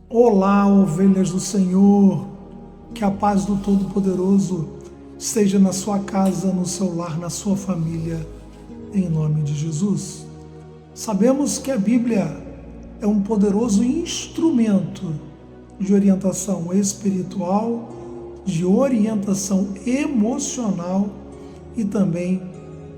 Olá, ovelhas do Senhor, que a paz do Todo-Poderoso esteja na sua casa, no seu lar, na sua família, em nome de Jesus. Sabemos que a Bíblia é um poderoso instrumento de orientação espiritual, de orientação emocional e também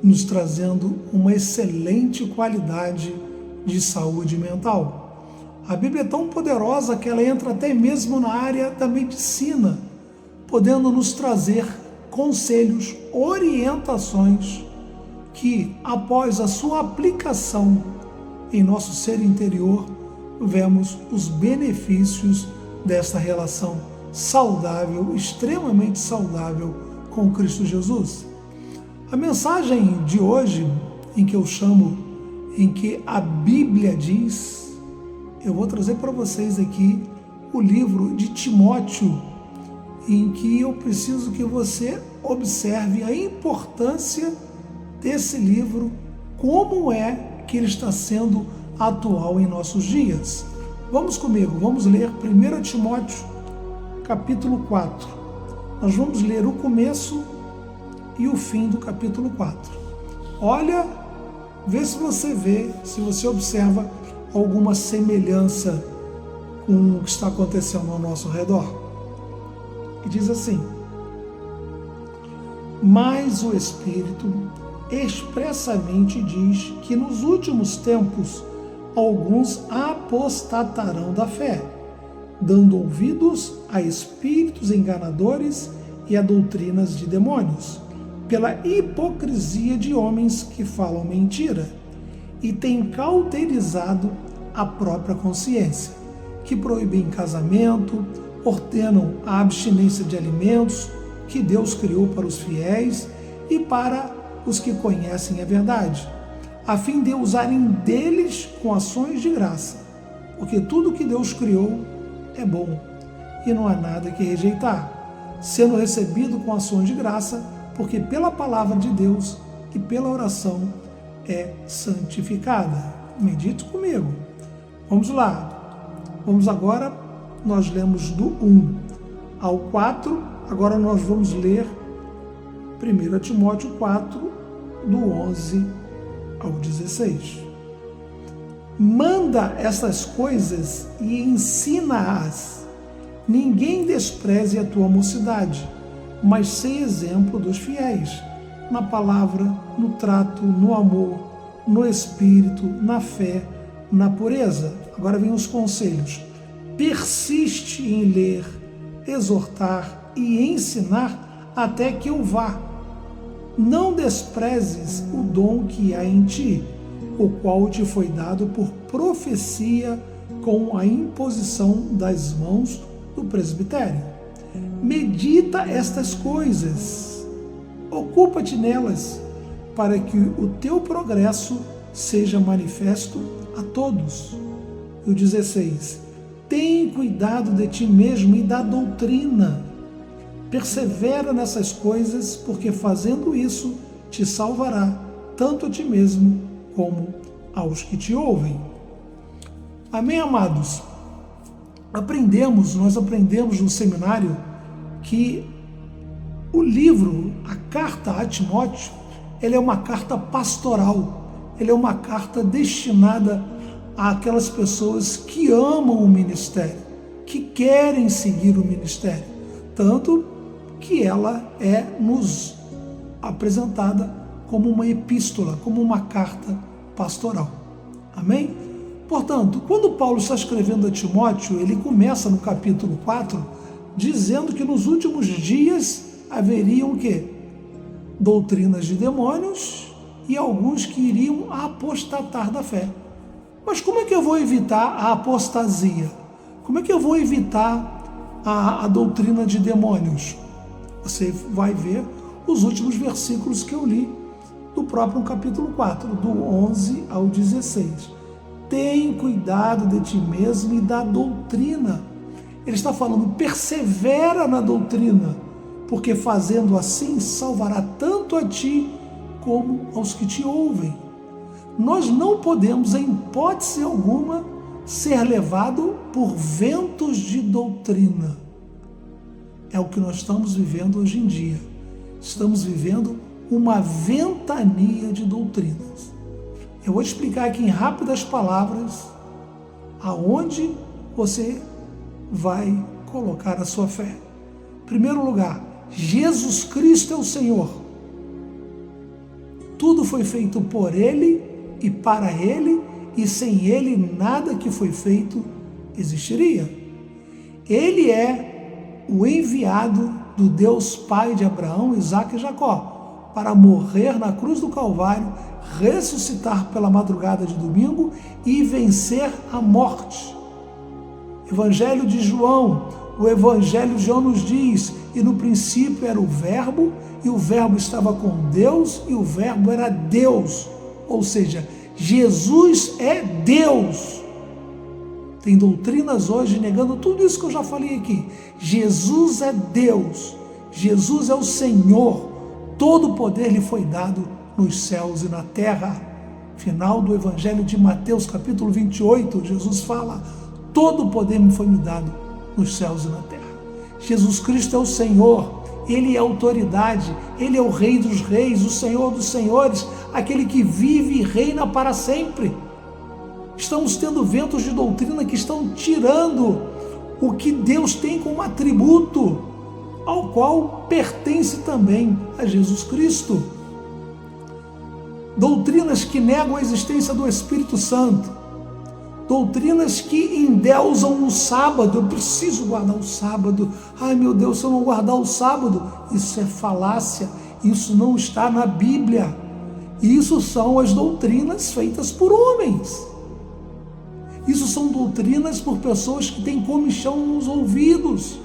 nos trazendo uma excelente qualidade de saúde mental. A Bíblia é tão poderosa que ela entra até mesmo na área da medicina, podendo nos trazer conselhos, orientações que, após a sua aplicação em nosso ser interior, vemos os benefícios dessa relação saudável, extremamente saudável com Cristo Jesus. A mensagem de hoje, em que a Bíblia diz, eu vou trazer para vocês aqui o livro de Timóteo, em que eu preciso que você observe a importância desse livro, como é que ele está sendo atual em nossos dias. Vamos comigo, vamos ler 1 Timóteo, capítulo 4. Nós vamos ler o começo e o fim do capítulo 4. Olha, vê se você observa alguma semelhança com o que está acontecendo ao nosso redor. E diz assim: mas o Espírito expressamente diz que nos últimos tempos alguns apostatarão da fé, dando ouvidos a espíritos enganadores e a doutrinas de demônios, pela hipocrisia de homens que falam mentira e têm cauterizado a própria consciência, que proíbem casamento, ordenam a abstinência de alimentos que Deus criou para os fiéis e para os que conhecem a verdade, a fim de usarem deles com ações de graça, porque tudo que Deus criou é bom e não há nada que rejeitar, sendo recebido com ações de graça, porque pela palavra de Deus e pela oração é santificada. Medite comigo. Vamos lá. Vamos agora, nós lemos do 1 ao 4, agora nós vamos ler 1 Timóteo 4, do 11 ao 16. Manda essas coisas e ensina-as. Ninguém despreze a tua mocidade, mas sei exemplo dos fiéis, na palavra, no trato, no amor, no espírito, na fé, na pureza. Agora vem os conselhos. Persiste em ler, exortar e ensinar até que eu vá. Não desprezes o dom que há em ti, o qual te foi dado por profecia com a imposição das mãos do presbitério. Medita estas coisas, ocupa-te nelas, para que o teu progresso seja manifesto a todos. E o 16, tem cuidado de ti mesmo e da doutrina. Persevera nessas coisas, porque fazendo isso te salvará, tanto a ti mesmo como aos que te ouvem. Amém, amados? Nós aprendemos no seminário que o livro, a carta a Timóteo, ele é uma carta pastoral, ele é uma carta destinada àquelas pessoas que amam o ministério, que querem seguir o ministério, tanto que ela é nos apresentada como uma epístola, como uma carta pastoral. Amém? Portanto, quando Paulo está escrevendo a Timóteo, ele começa no capítulo 4, dizendo que nos últimos dias haveriam o quê? Doutrinas de demônios e alguns que iriam apostatar da fé. Mas como é que eu vou evitar a apostasia? Como é que eu vou evitar a doutrina de demônios? Você vai ver os últimos versículos que eu li do próprio capítulo 4, do 11 ao 16. Tem cuidado de ti mesmo e da doutrina. Ele está falando, persevera na doutrina, porque fazendo assim salvará tanto a ti como aos que te ouvem. Nós não podemos, em hipótese alguma, ser levado por ventos de doutrina. É o que nós estamos vivendo hoje em dia. Estamos vivendo uma ventania de doutrinas. Eu vou explicar aqui em rápidas palavras aonde você vai colocar a sua fé. Em primeiro lugar, Jesus Cristo é o Senhor. Tudo foi feito por Ele e para Ele, e sem Ele nada que foi feito existiria. Ele é o enviado do Deus Pai de Abraão, Isaque e Jacó, para morrer na cruz do Calvário, ressuscitar pela madrugada de domingo e vencer a morte. Evangelho de João, o Evangelho de João nos diz: e no princípio era o Verbo, e o Verbo estava com Deus, e o Verbo era Deus. Ou seja, Jesus é Deus. Tem doutrinas hoje negando tudo isso que eu já falei aqui. Jesus é Deus, Jesus é o Senhor, todo o poder lhe foi dado nos céus e na terra. Final do Evangelho de Mateus, capítulo 28, Jesus fala: todo o poder me foi me dado nos céus e na terra. Jesus Cristo é o Senhor, Ele é a autoridade, Ele é o Rei dos reis, o Senhor dos senhores, aquele que vive e reina para sempre. Estamos tendo ventos de doutrina que estão tirando o que Deus tem como atributo, ao qual pertence também a Jesus Cristo. Doutrinas que negam a existência do Espírito Santo, doutrinas que endeusam o sábado. Eu preciso guardar o sábado. Ai meu Deus, se eu não guardar o sábado, isso é falácia, isso não está na Bíblia. Isso são as doutrinas feitas por homens. Isso são doutrinas por pessoas que têm comichão nos ouvidos.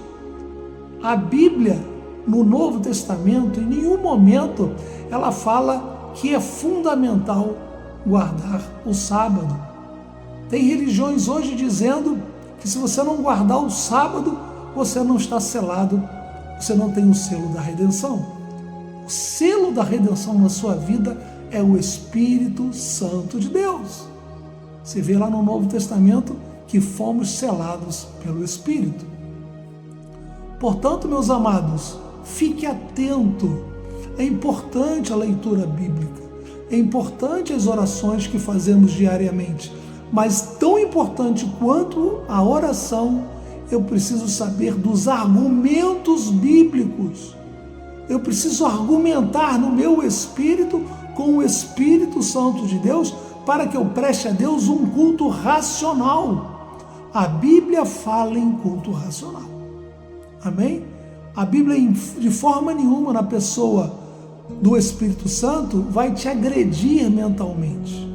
A Bíblia, no Novo Testamento, em nenhum momento ela fala que é fundamental guardar o sábado. Tem religiões hoje dizendo que se você não guardar o sábado, você não está selado, você não tem o selo da redenção. O selo da redenção na sua vida é o Espírito Santo de Deus. Você vê lá no Novo Testamento que fomos selados pelo Espírito. Portanto, meus amados, fique atento. É importante a leitura bíblica, é importante as orações que fazemos diariamente, mas tão importante quanto a oração, eu preciso saber dos argumentos bíblicos. Eu preciso argumentar no meu espírito com o Espírito Santo de Deus para que eu preste a Deus um culto racional. A Bíblia fala em culto racional. Amém? A Bíblia, de forma nenhuma, na pessoa do Espírito Santo, vai te agredir mentalmente.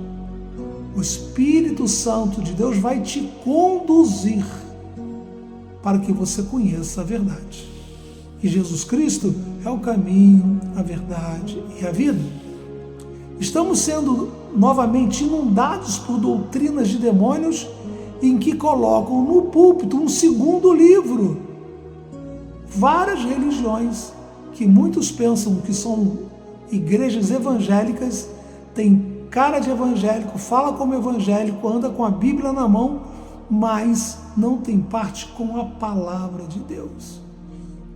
O Espírito Santo de Deus vai te conduzir para que você conheça a verdade. E Jesus Cristo é o caminho, a verdade e a vida. Estamos sendo novamente inundados por doutrinas de demônios em que colocam no púlpito um segundo livro. Várias religiões que muitos pensam que são igrejas evangélicas, têm cara de evangélico, fala como evangélico, anda com a Bíblia na mão, mas não tem parte com a palavra de Deus.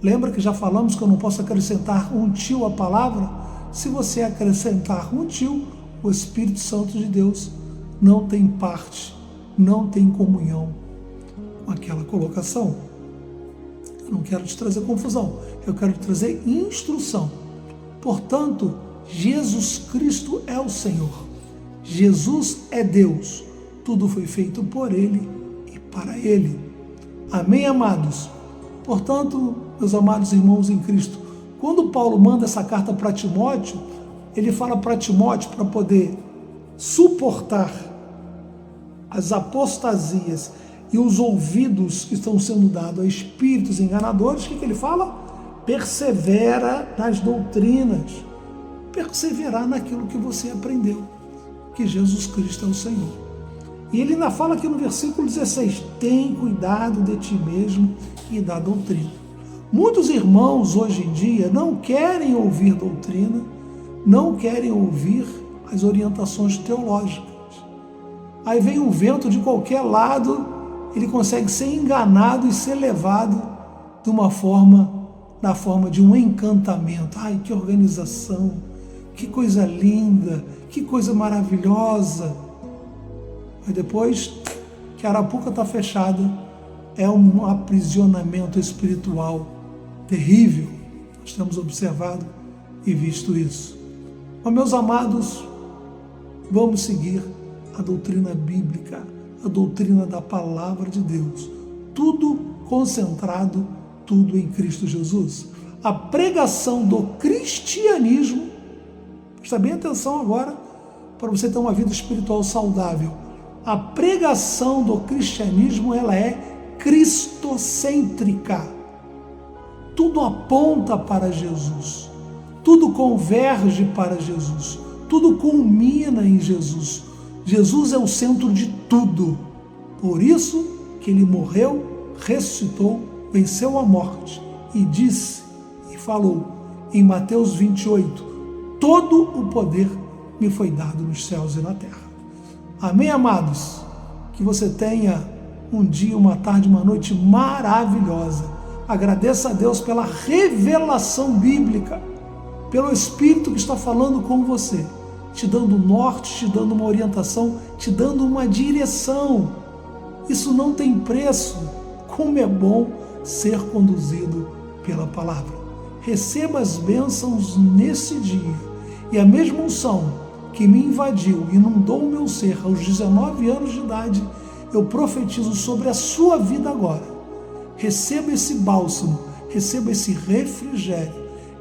Lembra que já falamos que eu não posso acrescentar um tio à palavra? Se você acrescentar um tio, o Espírito Santo de Deus não tem parte, não tem comunhão com aquela colocação. Eu não quero te trazer confusão, eu quero te trazer instrução. Portanto, Jesus Cristo é o Senhor. Jesus é Deus. Tudo foi feito por Ele e para Ele. Amém, amados? Portanto, meus amados irmãos em Cristo, quando Paulo manda essa carta para Timóteo, ele fala para Timóteo para poder suportar as apostasias e os ouvidos que estão sendo dados a espíritos enganadores. O que ele fala? Persevera nas doutrinas, perseverar naquilo que você aprendeu, que Jesus Cristo é o Senhor. E ele ainda fala aqui no versículo 16, tem cuidado de ti mesmo e da doutrina. Muitos irmãos hoje em dia não querem ouvir doutrina, não querem ouvir as orientações teológicas. Aí vem um vento de qualquer lado, ele consegue ser enganado e ser levado na forma de um encantamento. Ai, que organização, que coisa linda, que coisa maravilhosa. Mas depois que a arapuca está fechada, é um aprisionamento espiritual terrível. Nós temos observado e visto isso. Mas, meus amados, vamos seguir a doutrina bíblica, a doutrina da palavra de Deus. Tudo concentrado, tudo em Cristo Jesus. A pregação do cristianismo, presta bem atenção agora, para você ter uma vida espiritual saudável. A pregação do cristianismo, ela é cristocêntrica. Tudo aponta para Jesus. Tudo converge para Jesus. Tudo culmina em Jesus. Jesus é o centro de tudo. Por isso que ele morreu, ressuscitou, venceu a morte e disse e falou em Mateus 28: todo o poder me foi dado nos céus e na terra. Amém, amados? Que você tenha um dia, uma tarde, uma noite maravilhosa. Agradeça a Deus pela revelação bíblica, pelo Espírito que está falando com você, te dando norte, te dando uma orientação, te dando uma direção. Isso não tem preço. Como é bom ser conduzido pela palavra. Receba as bênçãos nesse dia. E a mesma unção que me invadiu, inundou o meu ser aos 19 anos de idade, eu profetizo sobre a sua vida agora. Receba esse bálsamo, receba esse refrigério,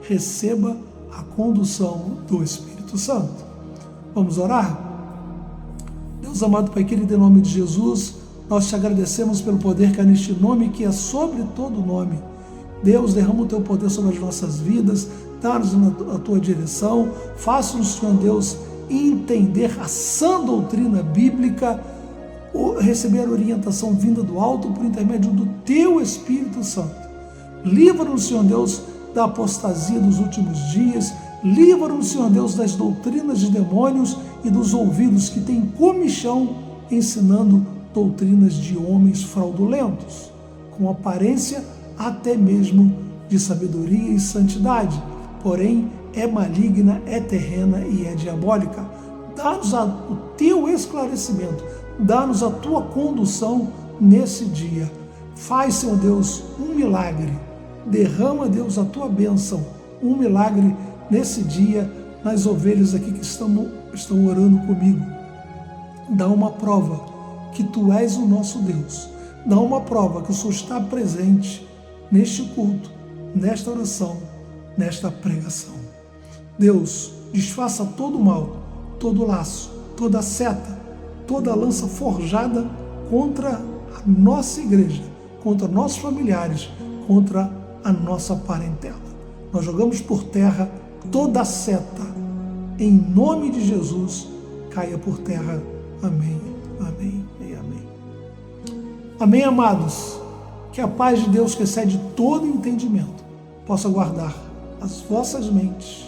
receba a condução do Espírito Santo. Vamos orar? Deus amado Pai querido, em nome de Jesus, nós te agradecemos pelo poder que há neste nome, que é sobre todo nome. Deus, derrama o teu poder sobre as nossas vidas, dá-nos a tua direção, faça-nos, Senhor Deus, entender a sã doutrina bíblica, receber a orientação vinda do alto por intermédio do teu Espírito Santo. Livra-nos, Senhor Deus, da apostasia dos últimos dias, livra-nos, Senhor Deus, das doutrinas de demônios e dos ouvidos que têm comichão ensinando doutrinas de homens fraudulentos, com aparência até mesmo de sabedoria e santidade, porém é maligna, é terrena e é diabólica. Dá-nos o teu esclarecimento, dá-nos a tua condução nesse dia. Faz, Senhor Deus, um milagre. Derrama, Deus, a tua bênção, um milagre nesse dia, nas ovelhas aqui que estão orando comigo. Dá uma prova que tu és o nosso Deus. Dá uma prova que o Senhor está presente neste culto, nesta oração, nesta pregação. Deus, desfaça todo o mal, todo o laço, toda a seta, toda a lança forjada contra a nossa igreja, contra nossos familiares, contra a nossa parentela. Nós jogamos por terra toda a seta. Em nome de Jesus, caia por terra. Amém, amém e amém. Amém, amados. Que a paz de Deus, que excede todo entendimento, possa guardar as vossas mentes,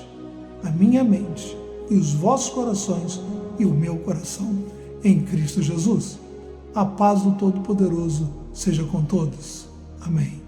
a minha mente e os vossos corações e o meu coração em Cristo Jesus. A paz do Todo-Poderoso seja com todos. Amém.